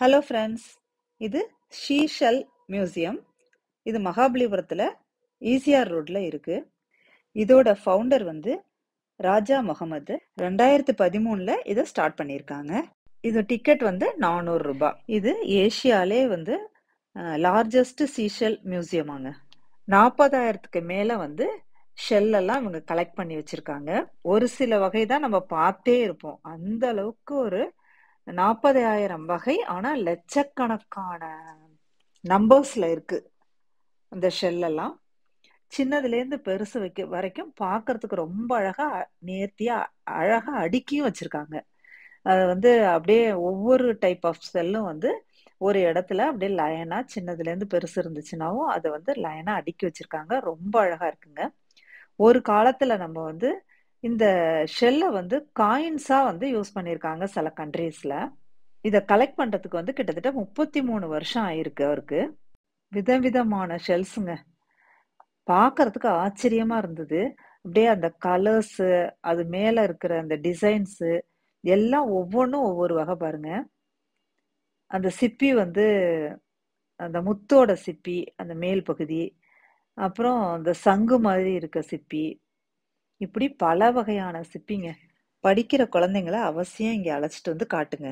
Hello friends, இது ஷீஷல் museum. இது மகாபலிபுரத்தில் ECR ரோட்ல இருக்கு. இதோட ஃபவுண்டர் ராஜா முகமது 2013 இதை ஸ்டார்ட் பண்ணியிருக்காங்க. இது டிக்கெட் 400 ரூபாய். இது ஏஷியாலே லார்ஜஸ்ட் சீஷல் மியூசியமாங்க. 40,000க்கு மேல ஷெல்லெல்லாம் இவங்க கலெக்ட் பண்ணி வச்சிருக்காங்க. ஒரு சில வகை தான் நம்ம பார்த்தே இருப்போம். அந்த அளவுக்கு ஒரு 40,000 வகை, ஆனா லட்சக்கணக்கான நம்பர்ஸ்ல இருக்கு அந்த ஷெல்லெல்லாம். சின்னதுல இருந்து பெருசு வரைக்கும் பார்க்கறதுக்கு ரொம்ப அழகா நேர்த்தியா அழகா அடுக்கியும் வச்சிருக்காங்க. அது அப்படியே ஒவ்வொரு டைப் ஆஃப் செல்லும் ஒரு இடத்துல அப்படியே லைனா, சின்னதுல இருந்து பெருசு இருந்துச்சுன்னாவும் அதை லைனா அடுக்கி வச்சிருக்காங்க. ரொம்ப அழகா இருக்குங்க. ஒரு காலத்துல நம்ம இந்த ஷெல்லை காயின்ஸா யூஸ் பண்ணியிருக்காங்க சில கண்ட்ரீஸ்ல. இதை கலெக்ட் பண்றதுக்கு கிட்டத்தட்ட 33 வருஷம் ஆயிருக்கு அவருக்கு. விதவிதமான ஷெல்ஸுங்க, பார்க்கறதுக்கு ஆச்சரியமா இருந்தது. அப்படியே அந்த கலர்ஸ், அது மேல இருக்கிற அந்த டிசைன்ஸ் எல்லாம் ஒவ்வொன்றும் ஒவ்வொரு வகை பாருங்க. அந்த சிப்பி அந்த முத்தோட சிப்பி, அந்த மேல் பகுதி, அப்புறம் அந்த சங்கு மாதிரி இருக்க சிப்பி, இப்படி பல வகையான சிப்பிங்க. படிக்கிற குழந்தைங்கள அவசியம் இங்க அழைச்சிட்டு காட்டுங்க.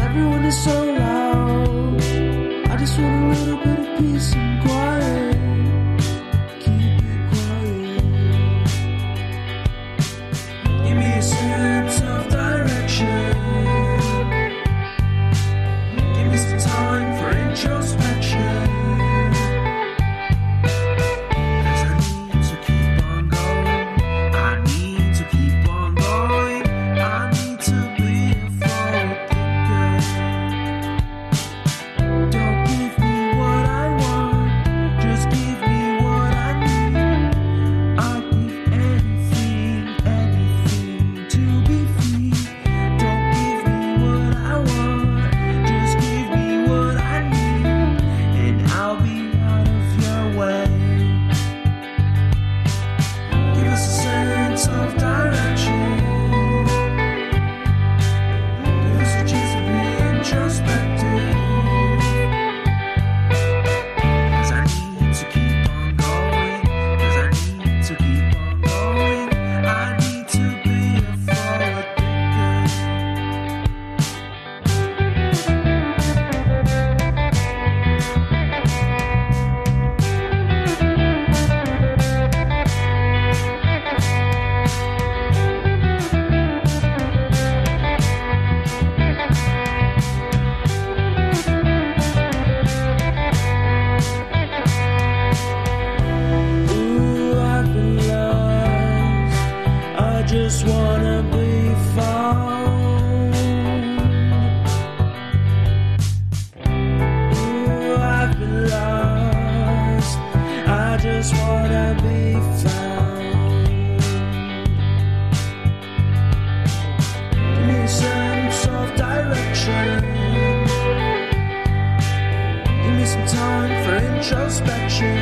Everyone is so loud. I just want a little bit of peace and quiet. Keep it quiet. Give me a sense of direction. Give me some time for introspection. 'Cause I need to keep on going. I need to keep on going. I need to be a forward thinker. Don't give me what I want, just give me what I need. I'll give anything, anything to be free. Don't give me what I want, just give me what I need, and I'll be out of your way. Give us a sense of direction. Give us a chance to be introspective. 'Cause I need to keep on going. 'Cause I need to keep on going. I need to be a forward thinker. Ooh, I've been lost. I just wanna be found. Ooh, I've been lost. I just wanna be found. Give me a sense of direction. Give me some time for introspection.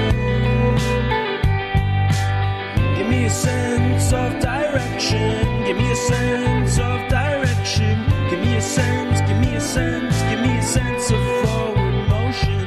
Give me a sense of direction. Give me a sense of direction. Give me a sense, give me a sense, give me a sense of forward motion.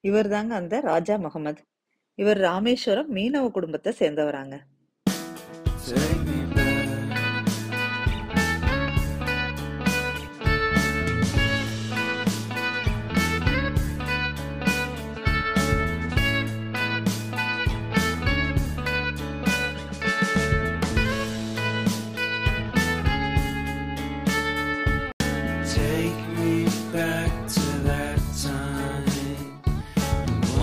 இவர் தாங்க அந்த ராஜா முகமது. இவர் ராமேஸ்வரம் மீனவ குடும்பத்தை சேர்ந்தவராங்க. Take me back. Take me back to that time.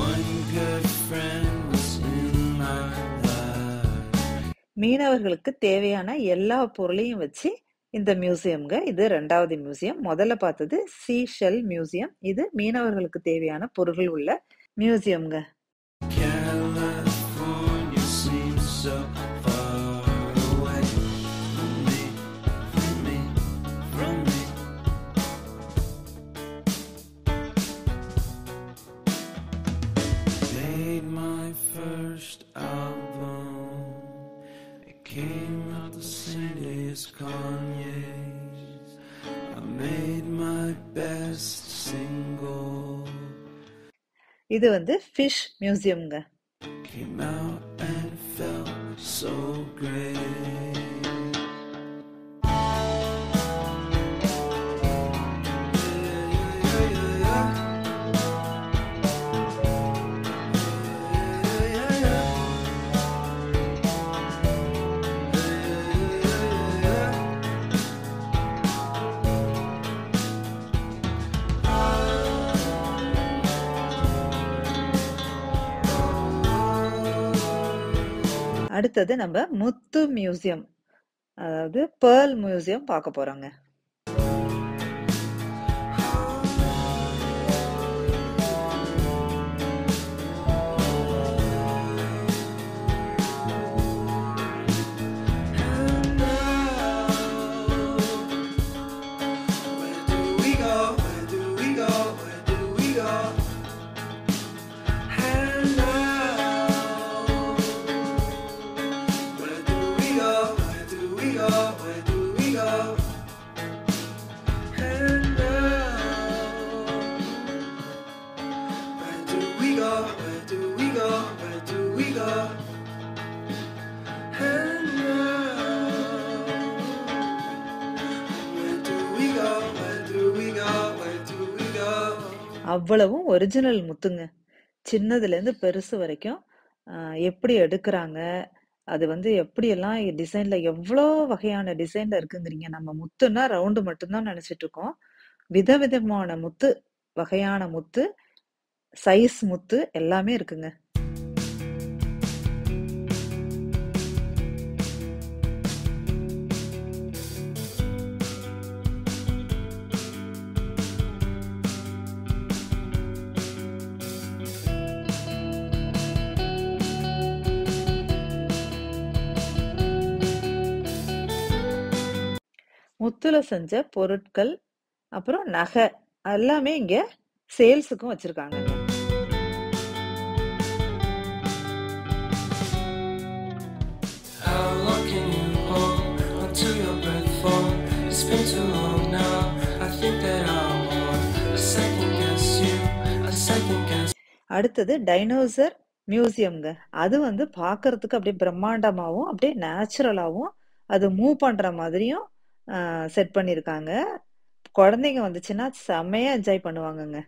One good friend was in my life. மீனவர்களுக்கு தேவையான எல்லா பொருளையும் வச்சு இந்த மியூசியம்ங்க. இது 2வது மியூசியம். முதல்ல பார்த்தது சீஷெல் மியூசியம். இது மீனவர்களுக்கு தேவையான பொருட்கள் உள்ள மியூசியம்ங்க. California seems so far away from me, from me, from me. Made my first album. It came out the same day as Kanye's. I made my best single. இது வந்து fish மியூசியம்ங்க. Came out and felt so great. அடுத்தது நம்ம முத்து museum, அதாவது pearl museum பார்க்க போறோங்க. அவ்வளவும் ஒரிஜினல் முத்துங்க. சின்னதுல இருந்து பெருசு வரைக்கும் எப்படி எடுக்கிறாங்க, அது வந்து எப்படியெல்லாம் டிசைன்ல எவ்வளோ வகையான டிசைன்ல இருக்குங்கிறீங்க. நம்ம முத்துன்னா ரவுண்டு மட்டும்தான் நினைச்சிட்டு இருக்கோம். விதவிதமான முத்து, வகையான முத்து, சைஸ் முத்து எல்லாமே இருக்குங்க. முத்துல செஞ்ச பொருட்கள், அப்புறம் நகை எல்லாமே இங்க சேல்ஸுக்கும் வச்சிருக்காங்க. How long can you hold until your breath falls? It's been too long now. I think that I want a second guess you, a second guess. அடுத்தது டைனோசர் மியூசியம்ங்க. அது வந்து பார்க்கறதுக்கு அப்படியே பிரம்மாண்டமாவும் அப்படியே நேச்சுரலாவும் அது மூவ் பண்ற மாதிரியும் செட் பண்ணியிருக்காங்க. குழந்தைங்க வந்துச்சுன்னா செமையா enjoy பண்ணுவாங்கங்க.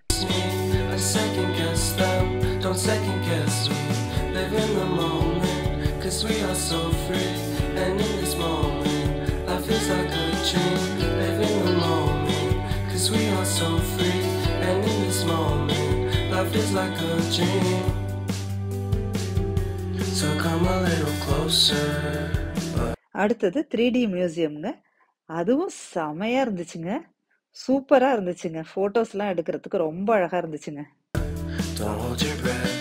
A second guess them, don't second guess me. Live in the moment, 'cause we are so free. And in this moment, life is like a dream. Live in the moment, 'cause we are so free. And in this moment, life is like a dream. So come a little closer. அடுத்தது 3D மியூசியம்ங்க. அதுவும் செமையா இருந்துச்சுங்க, சூப்பரா இருந்துச்சுங்க. போட்டோஸ்லாம் எடுக்கிறதுக்கு ரொம்ப அழகா இருந்துச்சுங்க. Don't hold your breath.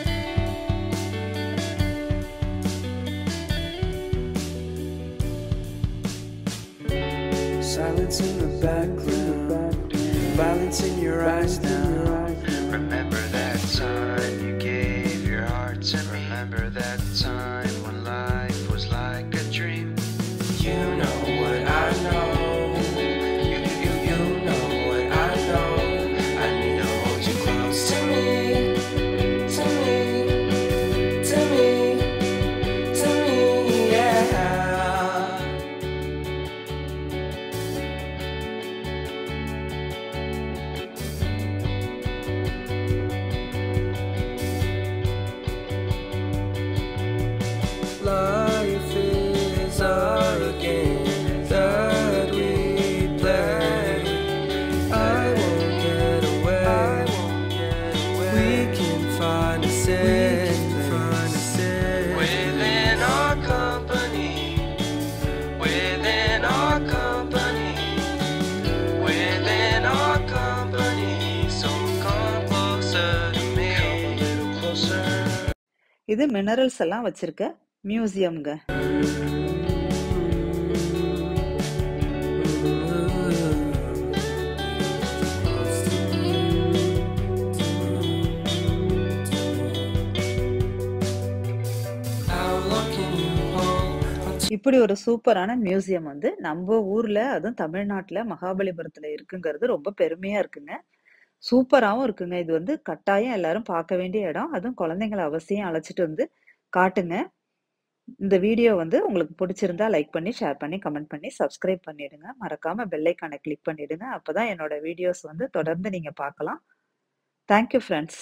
Silence in the background, violence in your eyes now. Remember that time you gave your heart to me. Remember that time when life was like a dream. You know what I know. You know what I know. I need to hold you close to me. life is our game that we play. I won't get away. We can find a safe place within our company. Within our company. Within our company. So come closer to me. Come a little closer. இது minerals எல்லாம் வச்சிருக்க மியூசியம்ங்க. இப்படி ஒரு சூப்பரான museum வந்து நம்ம ஊர்ல, அதுவும் தமிழ்நாட்டுல மகாபலிபுரத்துல இருக்குங்கிறது ரொம்ப பெருமையா இருக்குங்க. சூப்பராவும் இருக்குங்க. இது வந்து கட்டாயம் எல்லாரும் பார்க்க வேண்டிய இடம். அதுவும் குழந்தைங்களை அவசியம் அழைச்சிட்டு வந்து காட்டுங்க. இந்த வீடியோ வந்து உங்களுக்கு பிடிச்சிருந்தா லைக் பண்ணி, ஷேர் பண்ணி, கமெண்ட் பண்ணி, சப்ஸ்கிரைப் பண்ணிடுங்க. மறக்காம பெல் ஐக்கானை கிளிக் பண்ணிடுங்க. அப்பதான் என்னோட வீடியோஸ் வந்து தொடர்ந்து நீங்க பார்க்கலாம். Thank you friends.